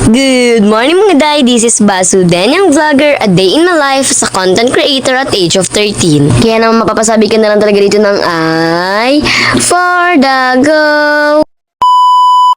Good morning mga day, this is Basu, yung vlogger, a day in my life as a content creator at age of 13. Kaya naman mapapasabi ka na lang talaga dito ng ay for the go!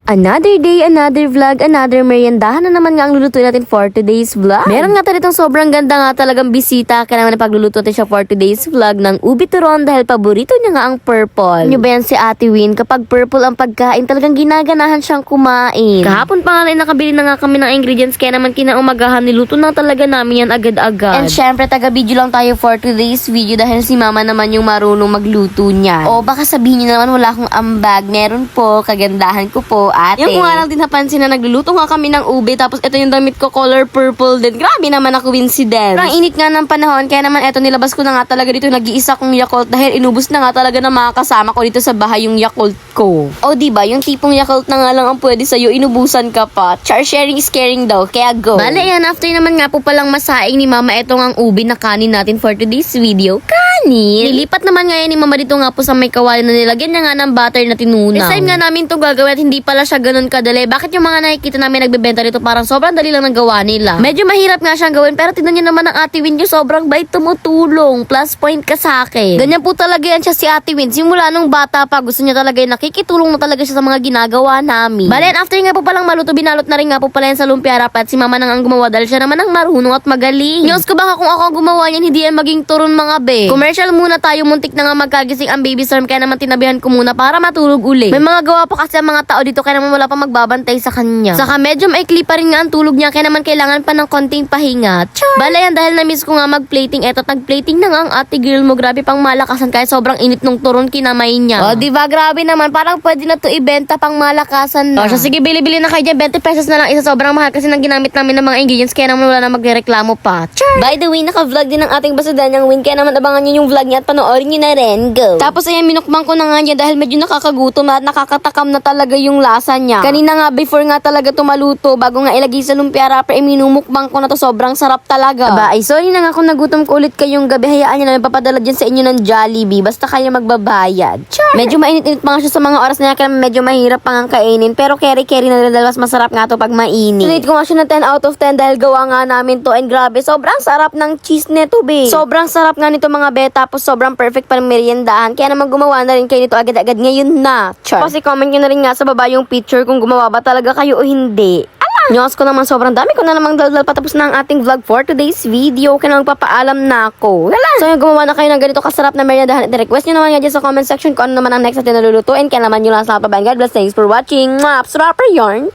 Another day, another vlog, another meriendahan na naman nga ang lulutuin natin for today's vlog. Meron nga tayo itong sobrang ganda nga talagang bisita. Kaya naman pagluluto natin siya for today's vlog ng ubi turon dahil paborito niya nga ang purple. Ano ba yan si Ate Win? Kapag purple ang pagkain, talagang ginaganahan siyang kumain. Kahapon pa nga nakabili na nga kami ng ingredients kaya naman kinaumagahan niluto na talaga namin yan agad-agad. And syempre taga-video lang tayo for today's video dahil si mama naman yung marunong magluto niya. O baka sabihin niyo naman wala akong ambag. Meron po, kagandahan ko po. Ate. Yung kung nga lang din napansin na nagluluto nga kami ng ube tapos ito yung damit ko color purple din. Grabe naman na coincidence. Ang init nga ng panahon kaya naman ito nilabas ko na nga talaga dito nag-iisa kong Yakult dahil inubos na nga talaga ng mga kasama ko dito sa bahay yung Yakult ko. O diba yung tipong Yakult na nga lang ang pwede sa'yo inubusan ka pa. Char sharing is caring daw kaya go. Bale yan after naman nga po palang masaing ni mama itong ang ube na kanin natin for today's video. Kanin? Nilipat naman nga yan ni mama dito nga po sa may kawali na nilagyan niya nga ng butter na tinunaw. This time nga namin to gagawin at hindi pala siya ganun kadali. Bakit yung mga nakikita namin nagbebenta dito parang sobrang dali lang ng gawa nila? Medyo mahirap nga siyang gawin pero tignan niyo naman ang Ate Win niyo sobrang bait tumutulong. Plus point ka sa akin. Ganyan po talaga yan siya si Ate Win. Simula nung bata pa gusto niya talaga yung nakikitulong na talaga siya sa mga ginagawa namin. Balen after nga po palang maluto binalot na rin nga po pala yan sa lumpia wrap at si mama nang ang gumawa dahil siya naman ang marunong at magaling. Diyos ko baka kung ako ang gumawa yan hindi yan maging turon mga be. Commercial muna tayo muntik na nga magkagising ang baby storm kaya naman tinabihan ko muna para matulog uli. May mga gawa pa kasi ang mga tao dito kaya naman wala pa magbabantay sa kanya. Saka medyo maikli pa rin nga ang tulog niya kaya naman kailangan pa ng konting pahinga. Char! Bala yan dahil na-miss ko nga mag-plating. Eto nag-plating na nga ang ate girl mo. Grabe pang malakasan kahit sobrang init nung turon kinamay niya. O diba grabe naman. Parang pwede na to ibenta pang malakasan na. O siya sige bili-bili na kayo dyan. 20 pesos na lang isa. Sobrang mahal kasi nang ginamit namin ng mga ingredients kaya naman wala na magreklamo pa. Char! By the way naka-vlog din ang ating basudanyang Win kaya naman abangan niyo yung vlog niya at panoorin niyo na rin. Go! Tapos ayan minukbang ko na nga niya dahil medyo nakakagutom at nakakatakam na talaga yung lasa niya. Kanina nga before nga talaga tumaluto bago nga ilagay sa lumpia wrapper minumukbang ko na to sobrang sarap talaga. Aba ay sorry na nga kung nagutom ko ulit kayong gabi hayaan niyo na papadala dyan sa inyo ng Jollibee basta kayo magbabayad. Char! Medyo mainit-init pa nga siya sa mga oras na yan kaya medyo mahirap pa nga kainin pero carry na rin dahil mas masarap nga to pag mainit. Sinate ko nga siya ng 10 out of 10 dahil gawa nga namin to and grabe sobrang sarap ng cheese neto be. Sobrang sarap nga nito mga be tapos sobrang perfect pang meriendahan kaya naman gumawa na rin kayo nito agad-agad ngayon na. Char! Kasi comment nyo na rin nga sa baba yung picture kung gumawa ba talaga kayo o hindi. Nyos ko naman sobrang dami ko na namang daldal patapos na ang ating vlog for today's video. Kaya naman papaalam na ako. Wala. So yung gumawa na kayo ng ganito kasarap na meriendahan at request nyo naman nga dyan sa comment section kung ano naman ang next natin nalulutuin. Kaya naman nyo lang sa lahat pa. God bless. Thanks for watching. Mwah! Sarap yarn.